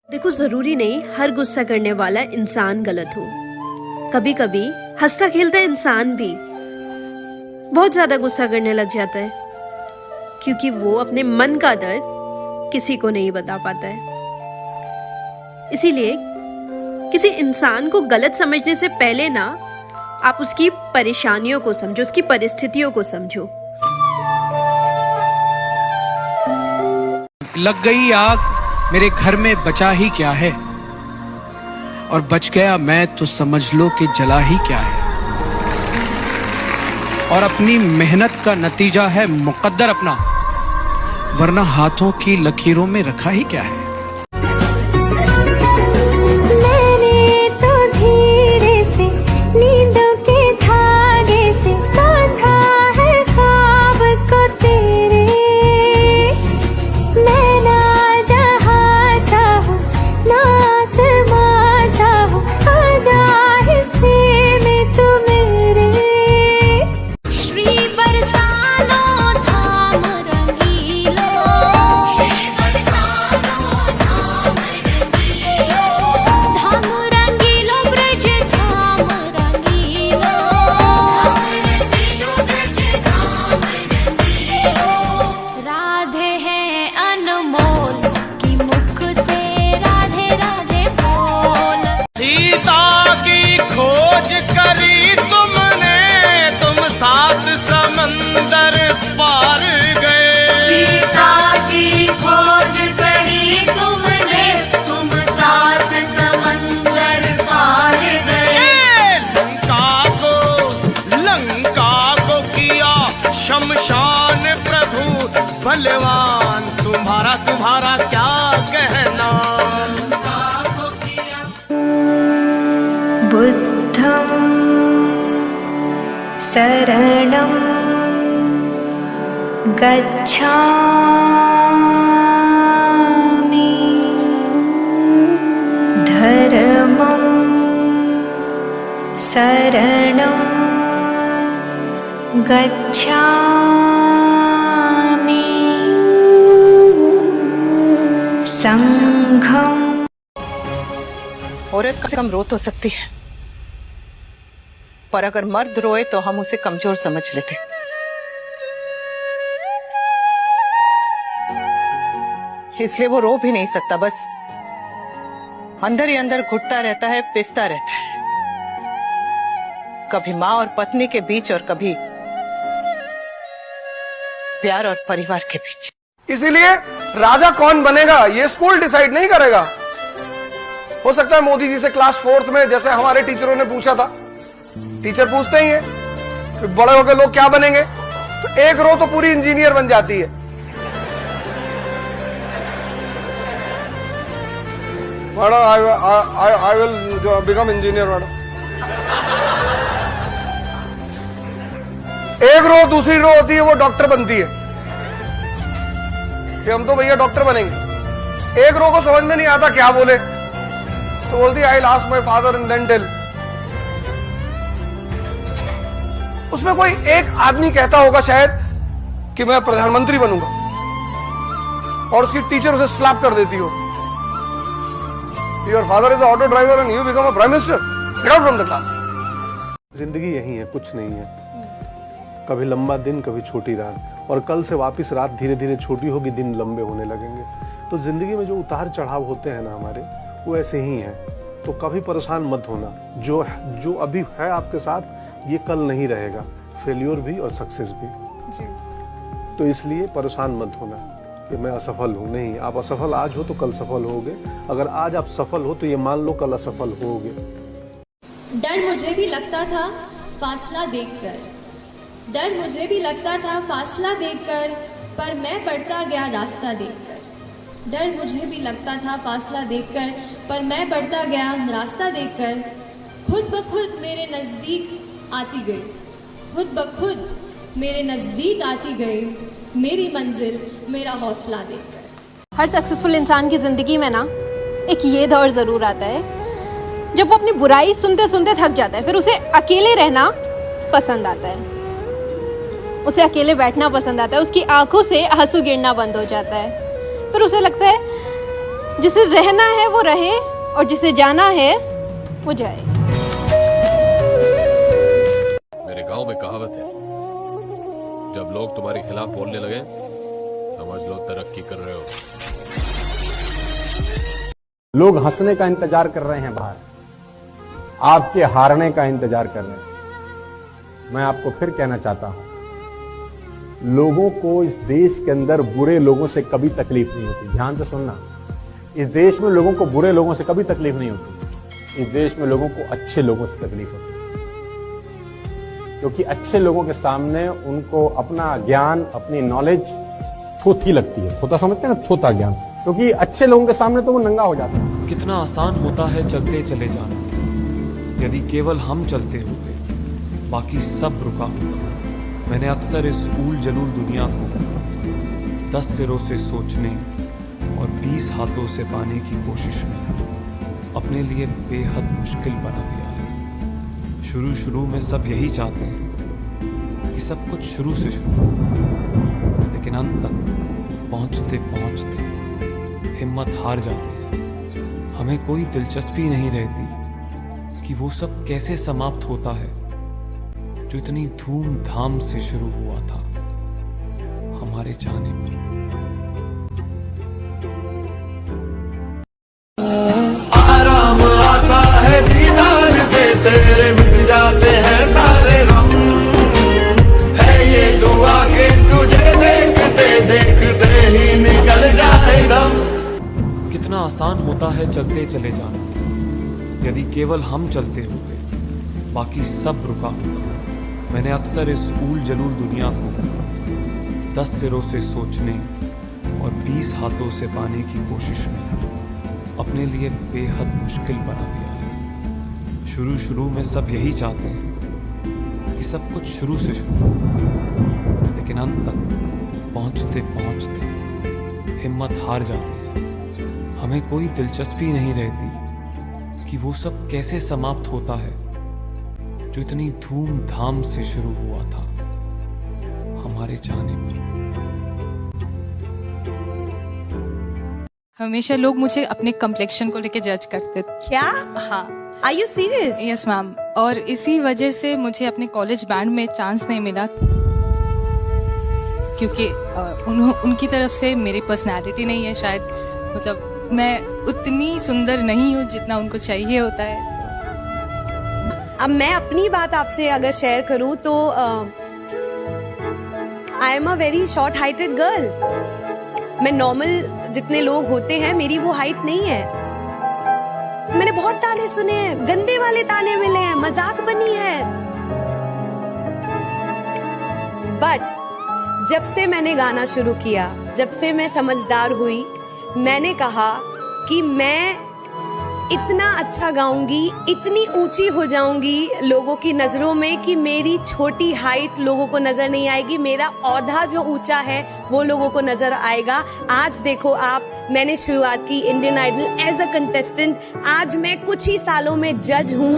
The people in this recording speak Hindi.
देखो, जरूरी नहीं हर गुस्सा करने वाला इंसान गलत हो। कभी कभी हंसता खेलता इंसान भी बहुत ज्यादा गुस्सा करने लग जाता है, क्योंकि वो अपने मन का दर्द किसी को नहीं बता पाता है। इसीलिए किसी इंसान को गलत समझने से पहले ना, आप उसकी परेशानियों को समझो, उसकी परिस्थितियों को समझो। लग गई आग मेरे घर में बचा ही क्या है, और बच गया मैं तो समझ लो कि जला ही क्या है। और अपनी मेहनत का नतीजा है मुकद्दर अपना, वरना हाथों की लकीरों में रखा ही क्या है। खोज करी तुमने, तुम सात समंदर पार गए। सीता की खोज करी तुमने, तुम सात समंदर पार गए। लंका को किया शमशान प्रभु बलवान, तुम्हारा क्या कहना। बुद्धं शरणं गच्छामि, धर्मं शरणं गच्छामि, संघं। औरत कम से कम रो तो सकती है, पर अगर मर्द रोए तो हम उसे कमजोर समझ लेते। इसलिए वो रो भी नहीं सकता, बस अंदर ही अंदर घुटता रहता है, पिसता रहता है, कभी माँ और पत्नी के बीच और कभी प्यार और परिवार के बीच। इसीलिए राजा कौन बनेगा ये स्कूल डिसाइड नहीं करेगा। हो सकता है मोदी जी से क्लास 4th में, जैसे हमारे टीचरों ने पूछा था, टीचर पूछते ही है कि बड़े होकर लोग क्या बनेंगे, तो एक रो तो पूरी इंजीनियर बन जाती है। Madam I will become engineer madam. एक रो दूसरी रो होती है, वो डॉक्टर बनती है कि हम तो भैया डॉक्टर बनेंगे। एक रो को समझ में नहीं आता क्या बोले, तो बोलती I will ask my father and then tell. उसमें कोई एक आदमी कहता होगा शायद कि मैं प्रधानमंत्री बनूंगा, और उसकी टीचर उसे स्लैप कर देती हो, your father is auto driver and you become a prime minister, get out from the class. जिंदगी यही है, कुछ नहीं है। कभी लंबा दिन, कभी छोटी रात, और कल से वापस रात धीरे धीरे छोटी होगी, दिन लंबे होने लगेंगे। तो जिंदगी में जो उतार चढ़ाव होते हैं ना हमारे, वो ऐसे ही हैं। तो कभी परेशान मत होना, जो अभी है आपके साथ ये कल नहीं रहेगा, फेल्योर भी और सक्सेस भी जी। तो इसलिए परेशान मत होना कि मैं असफल हूँ, नहीं, आप असफल आज हो तो कल सफल होगे। अगर आज आप सफल हो तो ये मान लो कल असफल होगे। डर मुझे भी लगता था फासला देखकर, डर मुझे भी लगता था फासला देखकर, पर मैं बढ़ता गया रास्ता देखकर। डर मुझे भी लगता था फासला देखकर, पर मैं बढ़ता गया रास्ता देखकर। खुद ब खुद मेरे नज़दीक आती गई, खुद ब खुद मेरे नज़दीक आती गई मेरी मंजिल, मेरा हौसला देखकर। हर सक्सेसफुल इंसान की ज़िंदगी में ना एक ये दौर ज़रूर आता है जब वो अपनी बुराई सुनते सुनते थक जाता है, फिर उसे अकेले रहना पसंद आता है, उसे अकेले बैठना पसंद आता है, उसकी आंखों से आंसू गिरना बंद हो जाता है। फिर उसे लगता है जिसे रहना है वो रहे और जिसे जाना है वो जाए। मेरे गांव में कहावत है, जब लोग तुम्हारे खिलाफ बोलने लगे समझ लो तरक्की कर रहे हो। लोग हंसने का इंतजार कर रहे हैं बाहर, आपके हारने का इंतजार कर रहे हैं। मैं आपको फिर कहना चाहता हूं, लोगों को इस देश के अंदर बुरे लोगों से कभी तकलीफ नहीं होती। ध्यान से सुनना, इस देश में लोगों को बुरे लोगों से कभी तकलीफ नहीं होती। इस देश में लोगों को अच्छे लोगों से तकलीफ होती है, क्योंकि अच्छे लोगों के सामने उनको अपना ज्ञान, अपनी नॉलेज थोथी लगती है। थोथा समझते हैं ना, थोथा ज्ञान, क्योंकि अच्छे लोगों के सामने तो वो नंगा हो जाता है। कितना आसान होता है चलते चले जाना, यदि केवल हम चलते होते बाकी सब रुका होता। मैंने अक्सर इस ऊल जलूल दुनिया को 10 सिरों से सोचने और 20 हाथों से पाने की कोशिश में अपने लिए बेहद मुश्किल बना दिया है। शुरू में सब यही चाहते हैं कि सब कुछ शुरू से शुरू हो, लेकिन अंत तक पहुंचते पहुंचते हिम्मत हार जाते हैं। हमें कोई दिलचस्पी नहीं रहती कि वो सब कैसे समाप्त होता है जो इतनी धूमधाम से शुरू हुआ था हमारे जाने पर। आराम आता है दीदार से, तेरे मिट जाते हैं सारे गम। है ये दुआ के तुझे देखते देखते ही निकल जाए दम। कितना आसान होता है चलते चले जाना, यदि केवल हम चलते होते बाकी सब रुका होता। मैंने अक्सर इस ऊल जलूल दुनिया को 10 सिरों से सोचने और 20 हाथों से पाने की कोशिश में अपने लिए बेहद मुश्किल बना दिया है। शुरू में सब यही चाहते हैं कि सब कुछ शुरू से शुरू हो, लेकिन अंत तक पहुंचते पहुंचते हिम्मत हार जाते हैं। हमें कोई दिलचस्पी नहीं रहती कि वो सब कैसे समाप्त होता है जो इतनी धूमधाम से शुरू हुआ था हमारे जाने पर। हमेशा लोग मुझे अपने कम्प्लेक्शन को लेके जज करते थे। क्या? हाँ। Are you serious? Yes ma'am. और इसी वजह से मुझे अपने कॉलेज बैंड में चांस नहीं मिला, क्योंकि उनकी तरफ से मेरी पर्सनालिटी नहीं है शायद, मतलब मैं उतनी सुंदर नहीं हूँ जितना उनको चाहिए होता है। अब मैं अपनी बात आपसे अगर शेयर करूं तो I am a very short heighted girl. मैं नॉर्मल जितने लोग होते हैं मेरी वो हाइट नहीं है। मैंने बहुत ताने सुने हैं, गंदे वाले ताने मिले हैं, मजाक बनी है, बट जब से मैंने गाना शुरू किया, जब से मैं समझदार हुई, मैंने कहा कि मैं इतना अच्छा गाऊंगी, इतनी ऊंची हो जाऊंगी लोगों की नजरों में कि मेरी छोटी हाइट लोगों को नजर नहीं आएगी, मेरा औधा जो ऊंचा है वो लोगों को नजर आएगा। आज देखो आप, मैंने शुरुआत की Indian Idol as a contestant, आज मैं कुछ ही सालों में जज हूँ।